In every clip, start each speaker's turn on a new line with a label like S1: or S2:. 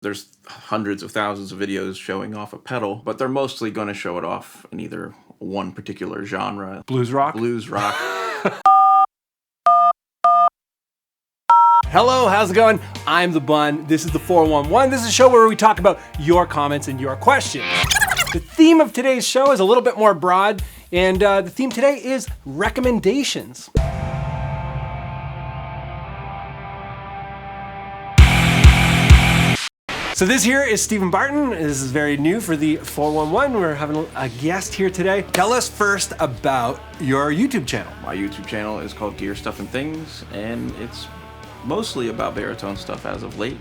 S1: There's hundreds of thousands of videos showing off a pedal, but they're mostly going to show it off in either one particular genre.
S2: Blues rock?
S1: Blues rock.
S2: Hello, how's it going? I'm the Bun. This is the 411. This is a show where we talk about your comments and your questions. The theme of today's show is a little bit more broad, and the theme today is recommendations. So this here is Stephen Barton. This is very new for the 411. We're having a guest here today. Tell us first about your YouTube channel.
S1: My YouTube channel is called Gear Stuff and Things, and it's mostly about baritone stuff as of late.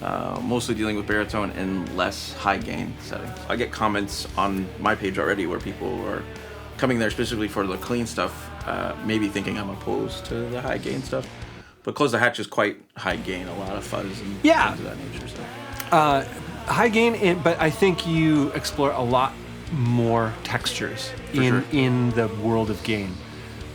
S1: Mostly dealing with baritone in less high gain settings. I get comments on my page already where people are coming there specifically for the clean stuff, maybe thinking I'm opposed to the high gain stuff. But Close the Hatch is quite high gain, a lot of fuzz and things of that nature. So.
S2: High gain, but I think you explore a lot more textures in the world of gain.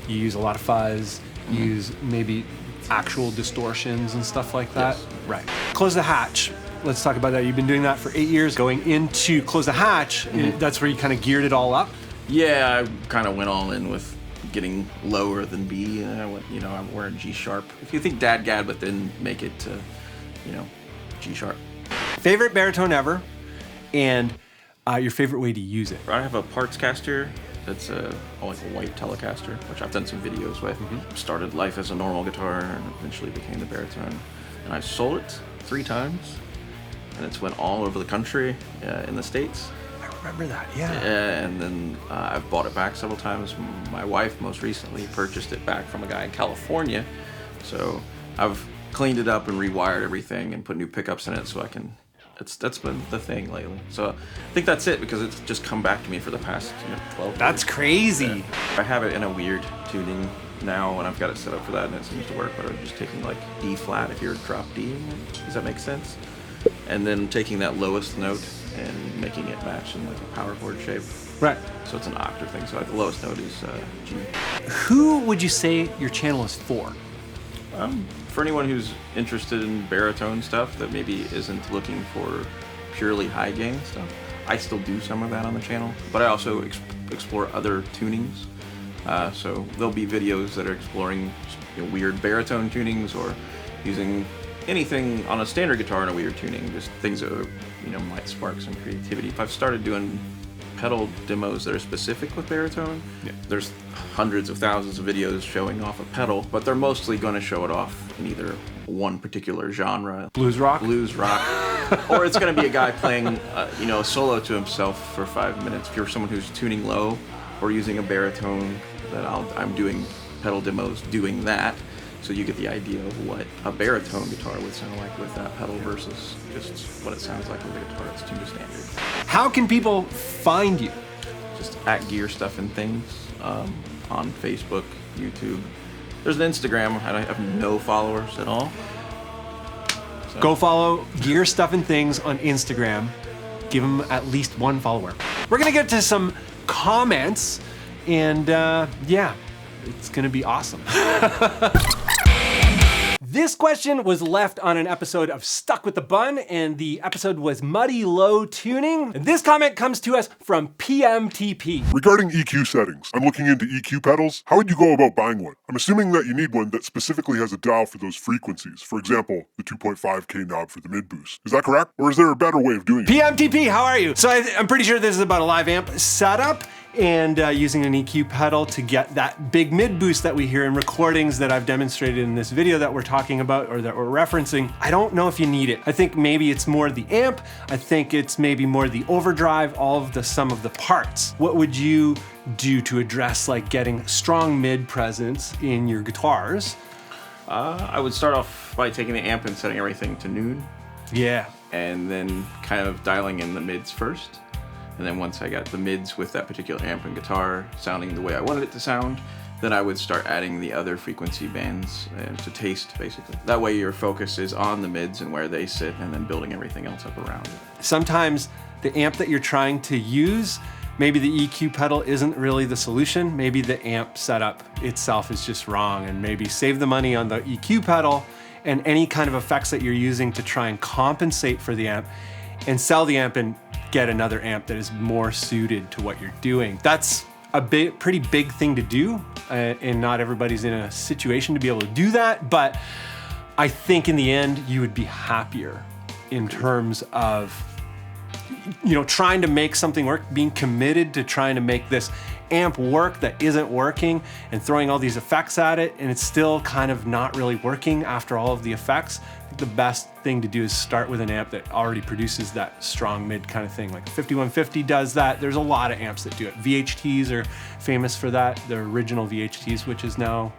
S2: You use a lot of fuzz, you use maybe actual distortions and stuff like that.
S1: Yes.
S2: Right. Close the Hatch. Let's talk about that. You've been doing that for 8 years. Going into Close the Hatch, that's where you kind of geared it all up?
S1: Yeah, I kind of went all in with getting lower than B. And I went, I'm wearing G sharp. If you think dadgad, but then make it to, G sharp.
S2: Favorite baritone ever, and your favorite way to use it?
S1: I have a parts caster that's like a white Telecaster, which I've done some videos with. Started life as a normal guitar and eventually became the baritone. And I sold it 3 times, and it's went all over the country in the States.
S2: I remember that, yeah.
S1: And then I've bought it back several times. My wife most recently purchased it back from a guy in California. So I've cleaned it up and rewired everything and put new pickups in it so I can... That's been the thing lately. So I think that's it because it's just come back to me for the past 12 years.
S2: That's crazy.
S1: Yeah. I have it in a weird tuning now and I've got it set up for that and it seems to work, but I'm just taking like D flat if you're drop D. Does that make sense? And then taking that lowest note and making it match in like a power chord shape.
S2: Right.
S1: So it's an octave thing. So the lowest note is G.
S2: Who would you say your channel is for?
S1: For anyone who's interested in baritone stuff that maybe isn't looking for purely high gain stuff. I still do some of that on the channel, but I also explore other tunings. So there'll be videos that are exploring weird baritone tunings or using anything on a standard guitar in a weird tuning, just things that might spark some creativity. If I've started doing pedal demos that are specific with baritone, there's hundreds of thousands of videos showing off a pedal, but they're mostly going to show it off in either one particular genre.
S2: Blues rock?
S1: Blues rock. Or it's going to be a guy playing, a solo to himself for 5 minutes. If you're someone who's tuning low or using a baritone, then I'm doing pedal demos doing that. So you get the idea of what a baritone guitar would sound like with that pedal versus just what it sounds like with a guitar that's tuned to standard.
S2: How can people find you?
S1: Just at Gear Stuff and Things on Facebook, YouTube. There's an Instagram. I have no followers at all. So.
S2: Go follow Gear Stuff and Things on Instagram. Give them at least 1 follower. We're gonna get to some comments, and it's gonna be awesome. This question was left on an episode of Stuck with the Bun, and the episode was Muddy Low Tuning. And this comment comes to us from PMTP.
S3: Regarding EQ settings, I'm looking into EQ pedals. How would you go about buying one? I'm assuming that you need one that specifically has a dial for those frequencies. For example, the 2.5K knob for the mid boost. Is that correct? Or is there a better way of doing it?
S2: PMTP, how are you? So I'm pretty sure this is about a live amp setup and using an EQ pedal to get that big mid boost that we hear in recordings that I've demonstrated in this video that we're talking about or that we're referencing. I don't know if you need it. I think maybe it's more the amp. I think it's maybe more the overdrive, all of the sum of the parts. What would you do to address like getting strong mid presence in your guitars?
S1: I would start off by taking the amp and setting everything to noon.
S2: Yeah.
S1: And then kind of dialing in the mids first. And then once I got the mids with that particular amp and guitar sounding the way I wanted it to sound, then I would start adding the other frequency bands to taste, basically. That way your focus is on the mids and where they sit and then building everything else up around it.
S2: Sometimes the amp that you're trying to use, maybe the EQ pedal isn't really the solution. Maybe the amp setup itself is just wrong, and maybe save the money on the EQ pedal and any kind of effects that you're using to try and compensate for the amp, and sell the amp and get another amp that is more suited to what you're doing. That's a pretty big thing to do, and not everybody's in a situation to be able to do that, but I think in the end you would be happier in terms of, you know, trying to make something work, being committed to trying to make this amp work that isn't working, and throwing all these effects at it and it's still kind of not really working after all of the effects. I think the best thing to do is start with an amp that already produces that strong mid kind of thing. Like 5150 does that. There's a lot of amps that do it. VHTs are famous for that. The original VHTs, which is now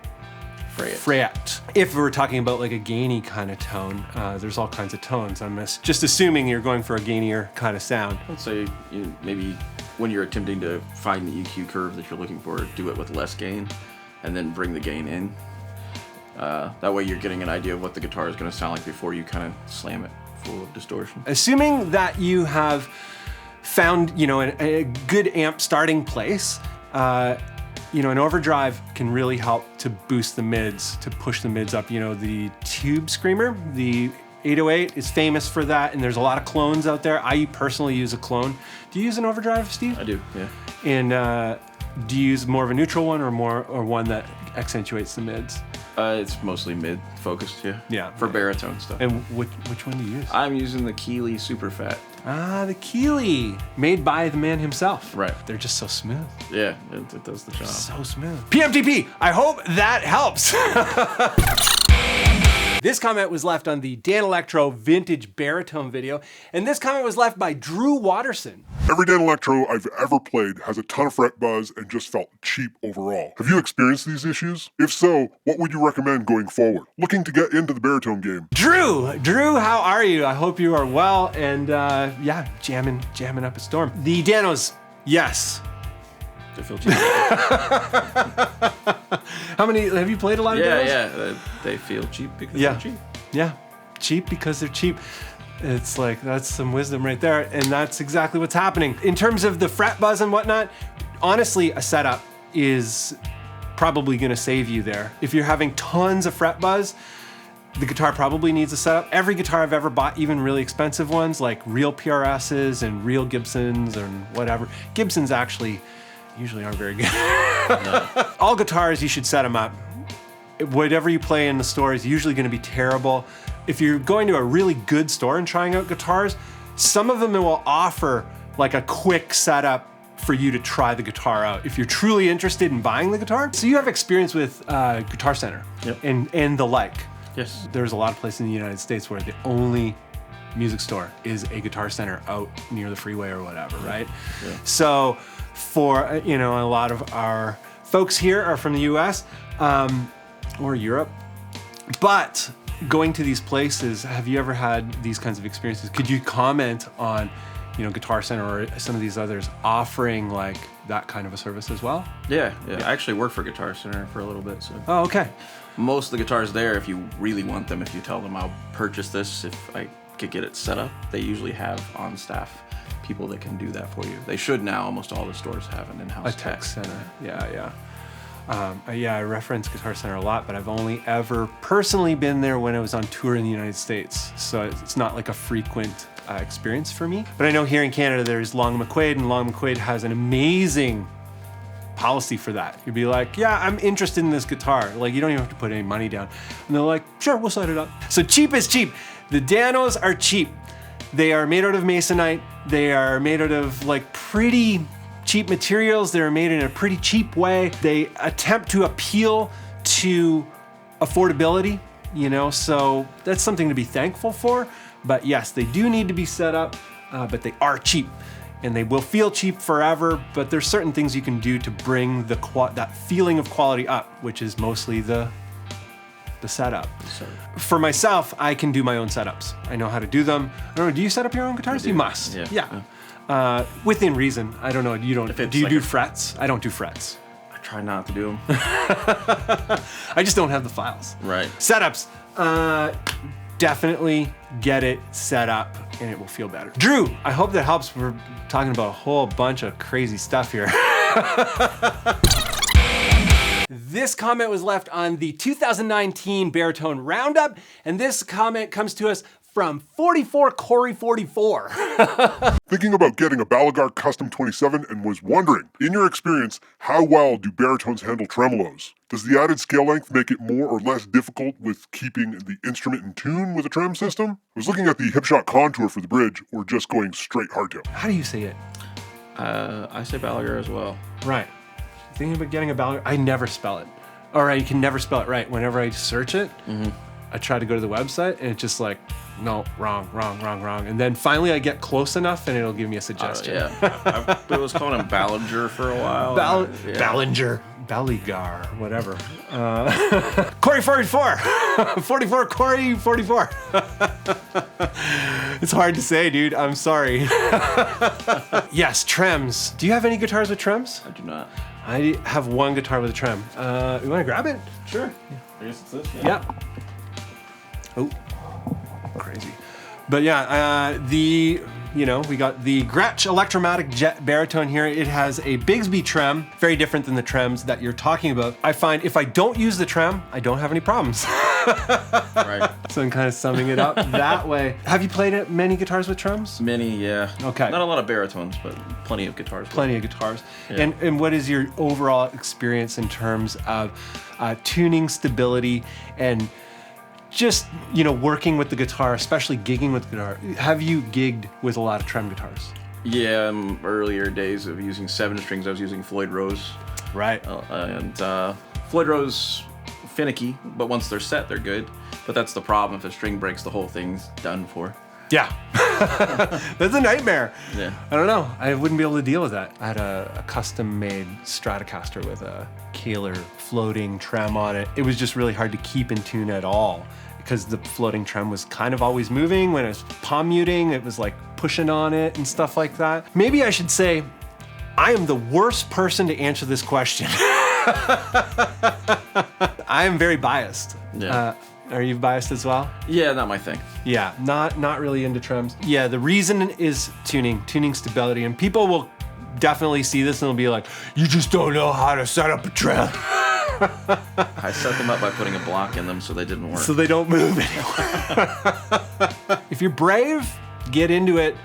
S2: fret. If we're talking about like a gainy kind of tone, there's all kinds of tones. I'm just assuming you're going for a gainier kind of sound.
S1: I'd say maybe when you're attempting to find the EQ curve that you're looking for, do it with less gain and then bring the gain in. That way you're getting an idea of what the guitar is going to sound like before you kind of slam it full of distortion.
S2: Assuming that you have found, you know, a good amp starting place, you know, an overdrive can really help to boost the mids, to push the mids up. You know, the Tube Screamer, the 808 is famous for that, and there's a lot of clones out there. I personally use a clone. Do you use an overdrive, Steve?
S1: I do, yeah.
S2: And do you use more of a neutral one or one that accentuates the mids?
S1: It's mostly mid focused, yeah.
S2: Yeah.
S1: For baritone stuff.
S2: And which one do you use?
S1: I'm using the Keeley Super Fat.
S2: Ah, the Keeley, made by the man himself.
S1: Right.
S2: They're just so smooth.
S1: Yeah, it does the job.
S2: So smooth. PMTP, I hope that helps. This comment was left on the Dan Electro vintage baritone video, and this comment was left by Drew Watterson.
S3: Every Dan Electro I've ever played has a ton of fret buzz and just felt cheap overall. Have you experienced these issues? If so, what would you recommend going forward? Looking to get into the baritone game.
S2: Drew, how are you? I hope you are well, and yeah, jamming up a storm. The Danos, yes.
S1: They feel cheap.
S2: How many, have you played a lot of Danos?
S1: Yeah, they feel cheap because they're cheap.
S2: Yeah, cheap because they're cheap. It's like, that's some wisdom right there, and that's exactly what's happening. In terms of the fret buzz and whatnot, honestly, a setup is probably gonna save you there. If you're having tons of fret buzz, the guitar probably needs a setup. Every guitar I've ever bought, even really expensive ones, like real PRSs and real Gibsons and whatever. Gibsons actually usually aren't very good. No. All guitars, you should set them up. Whatever you play in the store is usually gonna be terrible. If you're going to a really good store and trying out guitars, some of them will offer like a quick setup for you to try the guitar out if you're truly interested in buying the guitar. So you have experience with Guitar Center.
S1: Yep.
S2: and the like.
S1: Yes.
S2: There's a lot of places in the United States where the only music store is a Guitar Center out near the freeway or whatever, right? Yeah. So for, you know, a lot of our folks here are from the US or Europe, but going to these places, have you ever had these kinds of experiences? Could you comment on, you know, Guitar Center or some of these others offering like that kind of a service as well?
S1: Yeah. I actually worked for Guitar Center for a little bit, so.
S2: Oh, okay.
S1: Most of the guitars there, if you really want them, if you tell them I'll purchase this, if I could get it set up, they usually have on staff people that can do that for you. They should now. Almost all the stores have an in-house
S2: tech center. Yeah. I reference Guitar Center a lot, but I've only ever personally been there when I was on tour in the United States. So it's not like a frequent experience for me. But I know here in Canada, there's Long McQuaid, and Long McQuaid has an amazing policy for that. You'd be like, yeah, I'm interested in this guitar. Like, you don't even have to put any money down. And they're like, sure, we'll set it up. So cheap is cheap. The Danos are cheap. They are made out of Masonite. They are made out of like pretty cheap materials. They're made in a pretty cheap way. They attempt to appeal to affordability, you know, so that's something to be thankful for. But yes, they do need to be set up, but they are cheap. And they will feel cheap forever, but there's certain things you can do to bring that feeling of quality up, which is mostly the setup. For myself, I can do my own setups. I know how to do them. I don't know, do you set up your own guitars? You must. Yeah. Within reason. I don't know, you don't. Do you do frets? I don't do frets.
S1: I try not to do them.
S2: I just don't have the files.
S1: Right.
S2: Setups. Definitely get it set up and it will feel better. Drew, I hope that helps. We're talking about a whole bunch of crazy stuff here. This comment was left on the 2019 Baritone Roundup, and this comment comes to us from 44 Corey 44.
S3: Thinking about getting a Balagar Custom 27 and was wondering, in your experience, how well do baritones handle tremolos? Does the added scale length make it more or less difficult with keeping the instrument in tune with a trem system? I was looking at the hipshot contour for the bridge, or just going straight hardtail.
S2: How do you say it?
S1: I say Balagar as well.
S2: Right. Thinking about getting a Balagar, I never spell it. All right, you can never spell it right. Whenever I search it, I try to go to the website and it's just like, no, wrong. And then finally I get close enough and it'll give me a suggestion.
S1: I was calling him Ballinger for a while.
S2: Ballinger. Baligar, whatever. Corey 44. 44 Corey 44. It's hard to say, dude. I'm sorry. Yes, trems. Do you have any guitars with trems?
S1: I do not.
S2: I have one guitar with a trem. You want to grab it?
S1: Sure. I guess it's this.
S2: Yeah. Oh, crazy. But yeah, we got the Gretsch Electromatic Jet Baritone here. It has a Bigsby trem, very different than the trems that you're talking about. I find if I don't use the trem, I don't have any problems.
S1: Right.
S2: So I'm kind of summing it up that way. Have you played many guitars with trems?
S1: Many, yeah.
S2: Okay.
S1: Not a lot of baritones, but plenty of guitars.
S2: Plenty of guitars.
S1: Yeah.
S2: And what is your overall experience in terms of tuning, stability, and just, working with the guitar, especially gigging with the guitar? Have you gigged with a lot of trem guitars?
S1: Yeah, earlier days of using 7 strings, I was using Floyd Rose.
S2: Right.
S1: And Floyd Rose, finicky, but once they're set, they're good. But that's the problem. If a string breaks, the whole thing's done for.
S2: Yeah. That's a nightmare.
S1: Yeah.
S2: I don't know. I wouldn't be able to deal with that. I had a custom-made Stratocaster with a Kahler floating trem on it. It was just really hard to keep in tune at all because the floating trem was kind of always moving. When I was palm muting, it was like pushing on it and stuff like that. Maybe I should say I am the worst person to answer this question. I am very biased.
S1: Yeah.
S2: Are you biased as well?
S1: Yeah, not my thing.
S2: Yeah, not really into trems. Yeah, the reason is tuning stability, and people will definitely see this and they'll be like, you just don't know how to set up a trem.
S1: I set them up by putting a block in them so they didn't work.
S2: So they don't move anymore. If you're brave, get into it,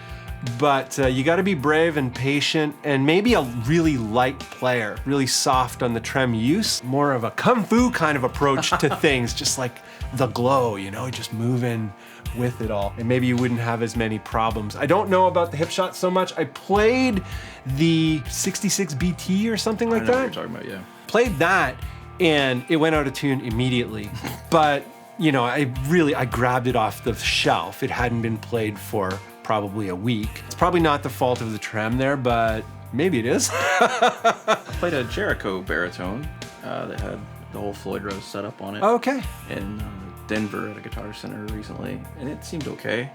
S2: but you gotta be brave and patient and maybe a really light player, really soft on the trem use, more of a kung fu kind of approach to things, just like the glow, just moving with it all. And maybe you wouldn't have as many problems. I don't know about the hipshot so much. I played the 66 BT or something like
S1: I know
S2: that.
S1: what you're talking about, yeah.
S2: Played that and it went out of tune immediately. But, I grabbed it off the shelf. It hadn't been played for probably a week. It's probably not the fault of the trem there, but maybe it is.
S1: I played a Jericho baritone that had the whole Floyd Rose setup on it.
S2: Okay.
S1: In Denver at a guitar center recently, and it seemed okay.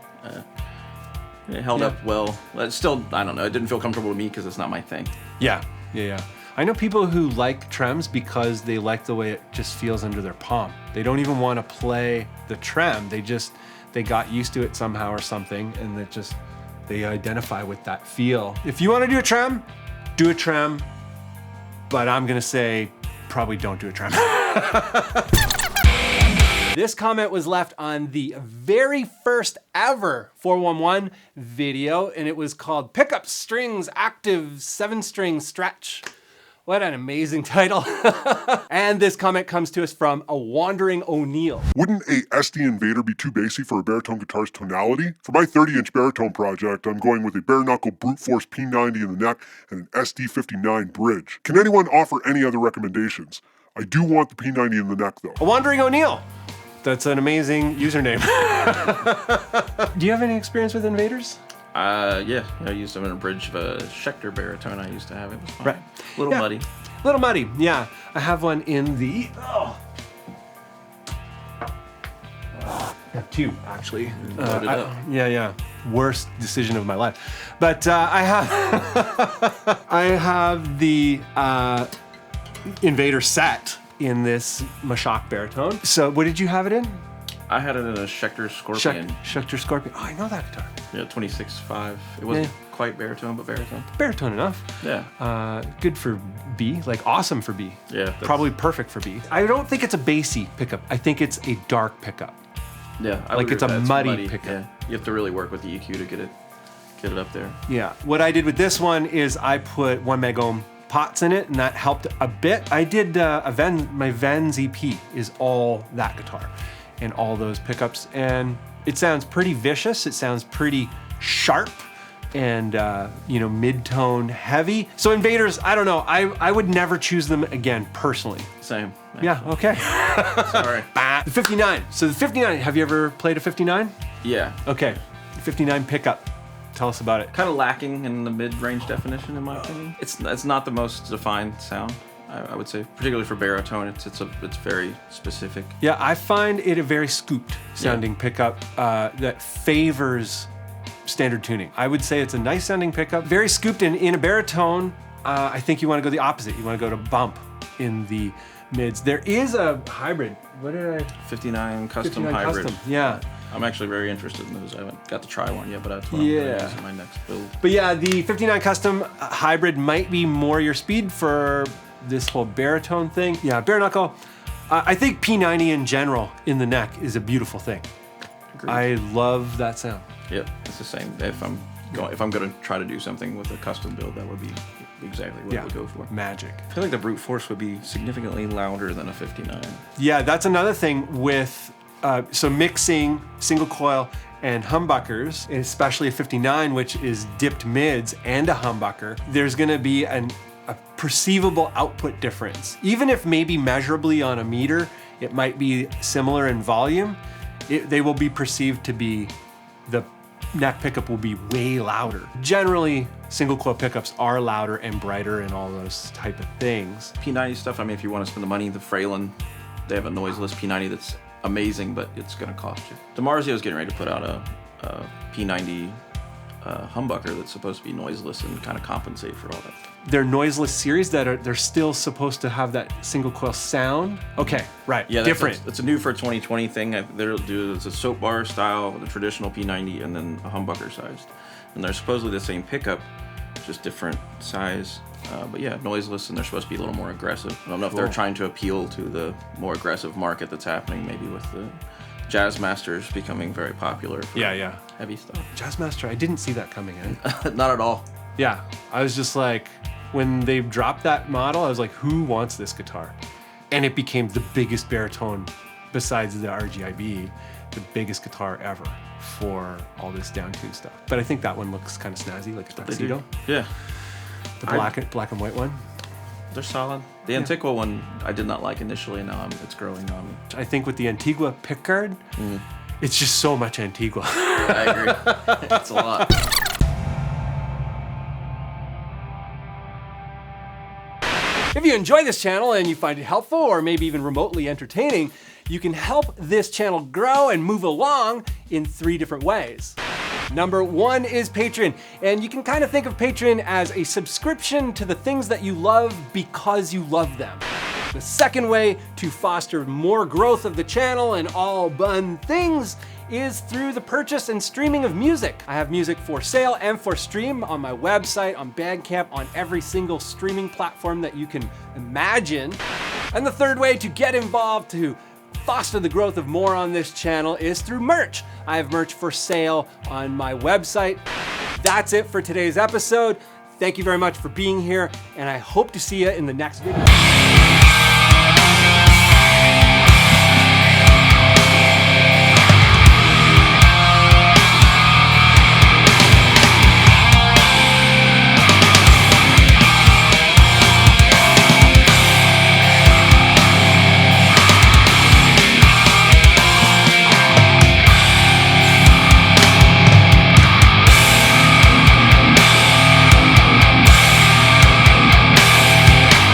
S1: It held up well. It's still, I don't know, it didn't feel comfortable to me because it's not my thing.
S2: Yeah. I know people who like trems because they like the way it just feels under their palm. They don't even want to play the trem. They got used to it somehow or something, and they identify with that feel. If you want to do a trem, but I'm gonna say probably don't do a trem. This comment was left on the very first ever 411 video, and it was called Pickup Strings Active 7-String Stretch. What an amazing title. And this comment comes to us from a Wandering O'Neill.
S3: Wouldn't a SD Invader be too bassy for a baritone guitar's tonality? For my 30-inch baritone project, I'm going with a bare knuckle brute force P90 in the neck and an SD59 bridge. Can anyone offer any other recommendations? I do want the P90 in the neck though.
S2: A Wandering O'Neill. That's an amazing username. Do you have any experience with Invaders?
S1: Yeah, I used them in a bridge of a Schecter baritone I used to have. It was fine.
S2: Right.
S1: Little muddy.
S2: Little muddy, yeah. I have one in the... I have 2, actually.
S1: Loaded up.
S2: Yeah. Worst decision of my life. But I have... I have the Invader set in this Mashak baritone. So what did you have it in?
S1: I had it in a Schecter Scorpion.
S2: Schecter Scorpion. Oh, I know that guitar.
S1: Yeah, 26.5. It wasn't quite baritone, but baritone.
S2: Baritone enough.
S1: Yeah.
S2: Good for B. Like awesome for B.
S1: Yeah.
S2: Probably perfect for B. I don't think it's a bassy pickup. I think it's a dark pickup.
S1: Yeah. I
S2: Like
S1: would
S2: it's
S1: agree
S2: a
S1: with that.
S2: muddy pickup.
S1: Yeah. You have to really work with the EQ to get it up there.
S2: Yeah. What I did with this one is I put 1 meg ohm pots in it, and that helped a bit. I did my Vans EP is all that guitar and all those pickups, and it sounds pretty vicious. It sounds pretty sharp and mid-tone heavy. So Invaders, I don't know. I would never choose them again personally.
S1: Same.
S2: Yeah. Okay.
S1: Sorry.
S2: The 59. So the 59. Have you ever played a 59?
S1: Yeah.
S2: Okay. 59 pickup. Tell us about it.
S1: Kind of lacking in the mid-range definition, in my opinion. It's not the most defined sound, I would say, particularly for baritone. It's very specific.
S2: Yeah, I find it a very scooped sounding pickup that favors standard tuning. I would say it's a nice sounding pickup, very scooped. In a baritone, I think you want to go the opposite. You want to go to bump in the mids. There is a hybrid. What did I?
S1: 59 custom
S2: 59
S1: hybrid.
S2: Custom. Yeah.
S1: I'm actually very interested in those. I haven't got to try one yet, but that's what I'm going to use in my next build.
S2: But yeah, the 59 custom hybrid might be more your speed for this whole baritone thing. Yeah, bare knuckle. I think P90 in general in the neck is a beautiful thing.
S1: Agreed.
S2: I love that sound.
S1: Yep, it's the same. If I'm going to try to do something with a custom build, that would be exactly what I would go for.
S2: Magic.
S1: I feel like the brute force would be significantly louder than a 59.
S2: Yeah, that's another thing with so mixing single coil and humbuckers, especially a 59, which is dipped mids and a humbucker. There's going to be a perceivable output difference. Even if maybe measurably on a meter, it might be similar in volume. They will be perceived to be, the neck pickup will be way louder. Generally, single coil pickups are louder and brighter and all those type of things.
S1: P90 stuff, I mean, if you want to spend the money, the Fralin, they have a noiseless P90 that's amazing, but it's going to cost you. DiMarzio is getting ready to put out a P90 humbucker that's supposed to be noiseless and kind of compensate for all that.
S2: Their noiseless series they're still supposed to have that single coil sound. Okay, right.
S1: Yeah,
S2: different.
S1: It's a new for 2020 thing. They'll do it's a soap bar style, the traditional P90, and then a humbucker sized. And they're supposedly the same pickup, just different size. But yeah, noiseless, and they're supposed to be a little more aggressive. I don't know if they're trying to appeal to the more aggressive market that's happening, maybe with the Jazzmasters becoming very popular for heavy stuff.
S2: Jazzmaster, I didn't see that coming in.
S1: Not at all.
S2: Yeah, I was just like, when they dropped that model, I was like, who wants this guitar? And it became the biggest baritone, besides the RGIB, the biggest guitar ever for all this down-tuned stuff. But I think that one looks kind of snazzy, like a tuxedo.
S1: Yeah.
S2: The black and white one.
S1: They're solid. The Antigua one I did not like initially, and now it's growing on me.
S2: I think with the Antigua pickguard, it's just so much Antigua.
S1: I agree. It's a lot.
S2: If you enjoy this channel and you find it helpful or maybe even remotely entertaining, you can help this channel grow and move along in 3 different ways. Number 1 is Patreon, and you can kind of think of Patreon as a subscription to the things that you love because you love them. The second way to foster more growth of the channel and all fun things is through the purchase and streaming of music. I have music for sale and for stream on my website, on Bandcamp, on every single streaming platform that you can imagine. And the third way to get involved to foster the growth of more on this channel is through merch. I have merch for sale on my website. That's it for today's episode. Thank you very much for being here, and I hope to see you in the next video.